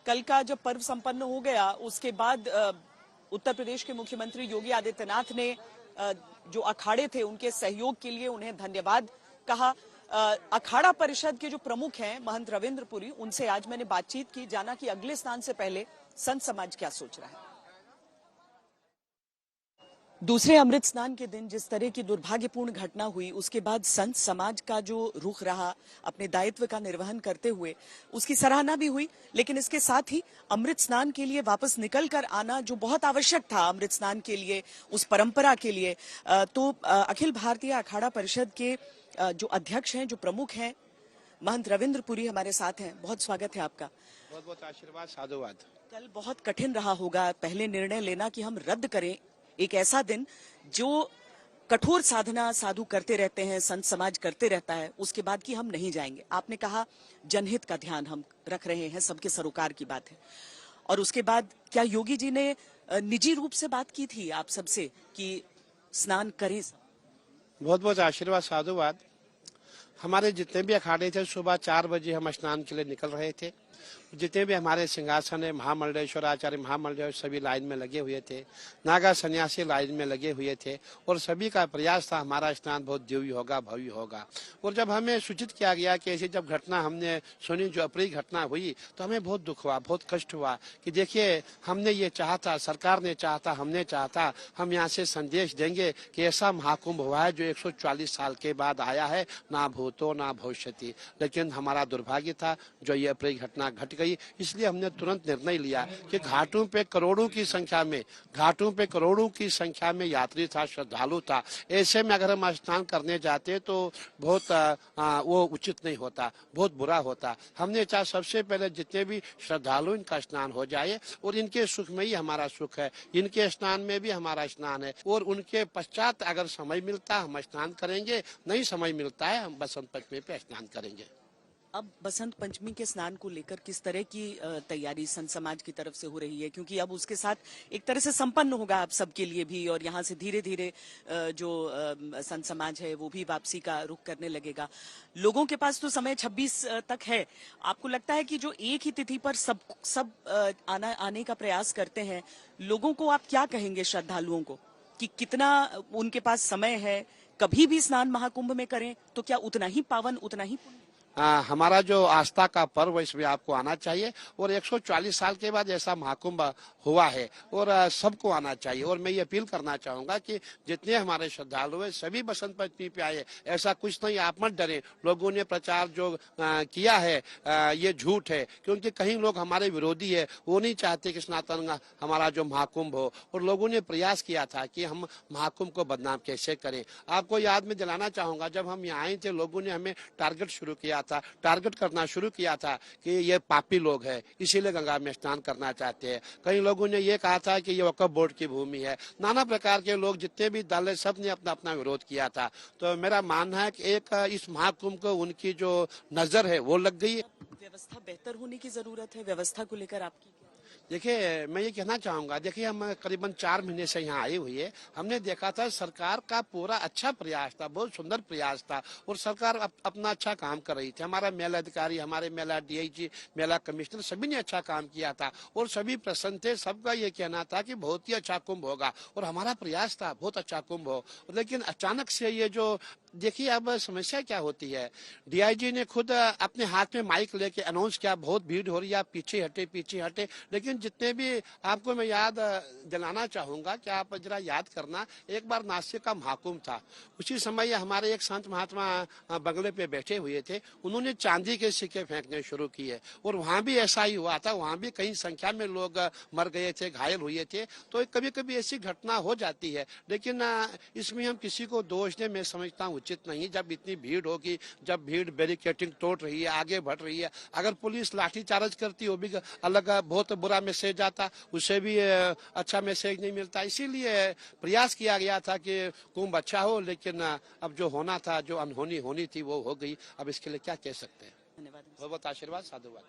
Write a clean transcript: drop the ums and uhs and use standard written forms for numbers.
कल का जब पर्व संपन्न हो गया उसके बाद उत्तर प्रदेश के मुख्यमंत्री योगी आदित्यनाथ ने जो अखाड़े थे उनके सहयोग के लिए उन्हें धन्यवाद कहा। अखाड़ा परिषद के जो प्रमुख हैं महंत रविंद्र पुरी, उनसे आज मैंने बातचीत की, जाना कि अगले स्नान से पहले संत समाज क्या सोच रहा है। दूसरे अमृत स्नान के दिन जिस तरह की दुर्भाग्यपूर्ण घटना हुई उसके बाद संत समाज का जो रुख रहा अपने दायित्व का निर्वहन करते हुए, उसकी सराहना भी हुई। लेकिन इसके साथ ही अमृत स्नान के लिए वापस निकल कर आना जो बहुत आवश्यक था अमृत स्नान के लिए, उस परंपरा के लिए, तो अखिल भारतीय अखाड़ा परिषद के जो अध्यक्ष हैं, जो प्रमुख हैं, महंत रविंद्र पुरी हमारे साथ हैं। बहुत स्वागत है आपका। बहुत बहुत आशीर्वाद, साधुवाद। कल बहुत कठिन रहा होगा पहले निर्णय लेना कि हम रद्द करें एक ऐसा दिन जो कठोर साधना साधु करते रहते हैं, संत समाज करते रहता है, उसके बाद कि हम नहीं जाएंगे। आपने कहा जनहित का ध्यान हम रख रहे हैं, सबके सरोकार की बात है। और उसके बाद क्या योगी जी ने निजी रूप से बात की थी आप सबसे कि स्नान करें? बहुत बहुत आशीर्वाद, साधुवाद। हमारे जितने भी अखाड़े थे सुबह 4 बजे हम स्नान के लिए निकल रहे थे। जितने भी हमारे सिंहासन है, महामंडलेश्वर आचार्य महामंडलेश्वर सभी लाइन में लगे हुए थे, नागा सन्यासी लाइन में लगे हुए थे और सभी का प्रयास था हमारा स्नान बहुत दिव्य होगा, भव्य होगा। और जब हमें सूचित किया गया कि ऐसी जब घटना हमने सुनी, जो अप्रिय घटना हुई, तो हमें बहुत दुख हुआ, बहुत कष्ट हुआ कि देखिए हमने ये चाहा था, सरकार ने चाहा था, हमने चाहा था, हम यहाँ से संदेश देंगे कि ऐसा महाकुंभ हुआ है जो 140 साल के बाद आया है, ना भूतो ना भविष्यति। लेकिन हमारा दुर्भाग्य था जो ये अप्रिय घटना घट गई। इसलिए हमने तुरंत निर्णय लिया कि घाटों पे करोड़ों की संख्या में यात्री था, श्रद्धालु था। ऐसे में अगर हम स्नान करने जाते तो बहुत वो उचित नहीं होता, बहुत बुरा होता। हमने चाहा सबसे पहले जितने भी श्रद्धालु इनका स्नान हो जाए और इनके सुख में ही हमारा सुख है, इनके स्नान में भी हमारा स्नान है। और उनके पश्चात अगर समय मिलता हम स्नान करेंगे, नहीं समय मिलता है हम बसंत पंचमी पे स्नान करेंगे। अब बसंत पंचमी के स्नान को लेकर किस तरह की तैयारी संत समाज की तरफ से हो रही है? क्योंकि अब उसके साथ एक तरह से संपन्न होगा आप सबके लिए भी, और यहाँ से धीरे धीरे जो संत समाज है वो भी वापसी का रुख करने लगेगा। लोगों के पास तो समय 26 तक है। आपको लगता है कि जो एक ही तिथि पर सब आने का प्रयास करते हैं, लोगों को आप क्या कहेंगे, श्रद्धालुओं को, कि कितना उनके पास समय है? कभी भी स्नान महाकुंभ में करें तो क्या उतना ही पावन, उतना ही पुण्य? हमारा जो आस्था का पर्व इसमें आपको आना चाहिए और 140 साल के बाद ऐसा महाकुंभ हुआ है और सबको आना चाहिए। और मैं ये अपील करना चाहूंगा कि जितने हमारे श्रद्धालु हैं सभी बसंत पंचमी पे आए। ऐसा कुछ नहीं, आप मत डरें। लोगों ने प्रचार जो किया है ये झूठ है, क्योंकि कहीं लोग हमारे विरोधी है, वो नहीं चाहते कि सनातन हमारा जो महाकुंभ हो। और लोगों ने प्रयास किया था कि हम महाकुंभ को बदनाम कैसे करें। आपको याद में दिलाना चाहूंगा, जब हम यहाँ आए थे लोगों ने हमें टारगेट करना शुरू किया था कि ये पापी लोग हैं, इसीलिए गंगा में स्नान करना चाहते हैं। कई लोगों ने ये कहा था कि ये वक्फ बोर्ड की भूमि है। नाना प्रकार के लोग, जितने भी दल है, सब ने अपना अपना विरोध किया था। तो मेरा मानना है कि एक इस महाकुंभ को उनकी जो नजर है वो लग गई। व्यवस्था बेहतर होने की जरूरत है। व्यवस्था को लेकर आपकी? देखिए मैं ये कहना चाहूंगा, देखिए हम करीबन 4 महीने से यहाँ आए हुए, हमने देखा था सरकार का पूरा अच्छा प्रयास था, बहुत सुंदर प्रयास था और सरकार अपना अच्छा काम कर रही थी। हमारा मेला अधिकारी, हमारे मेला डीआईजी, मेला कमिश्नर सभी ने अच्छा काम किया था और सभी प्रसन्न थे। सबका ये कहना था कि बहुत ही अच्छा कुंभ होगा और हमारा प्रयास था बहुत अच्छा कुंभ हो। लेकिन अचानक से ये जो देखिए अब समस्या क्या होती है, डीआईजी ने खुद अपने हाथ में माइक लेके अनाउंस किया बहुत भीड़ हो रही है, आप पीछे हटे। लेकिन जितने भी आपको मैं याद दिलाना चाहूंगा कि आप जरा याद करना, एक बार नासिक का महाकुंभ था। उसी समय हमारे एक संत महात्मा बंगले पे बैठे हुए थे, उन्होंने चांदी के सिक्के फेंकने शुरू किए और वहां भी ऐसा ही हुआ था। वहां भी कई संख्या में लोग मर गए थे, घायल हुए थे। तो कभी कभी ऐसी घटना हो जाती है, लेकिन इसमें हम किसी को दोष दें मैं समझता हूँ उचित नहीं। जब इतनी भीड़ होगी, जब भीड़ बैरिकेटिंग तोड़ रही है, आगे बढ़ रही है, अगर पुलिस लाठीचार्ज करती वो भी अलग बहुत बुरा मैसेज आता, उससे भी अच्छा मैसेज नहीं मिलता। इसीलिए प्रयास किया गया था कि कुंभ अच्छा हो, लेकिन अब जो होना था, जो अनहोनी होनी थी वो हो गई। अब इसके लिए क्या कह सकते हैं। धन्यवाद। बहुत बहुत आशीर्वाद, साधुवाद।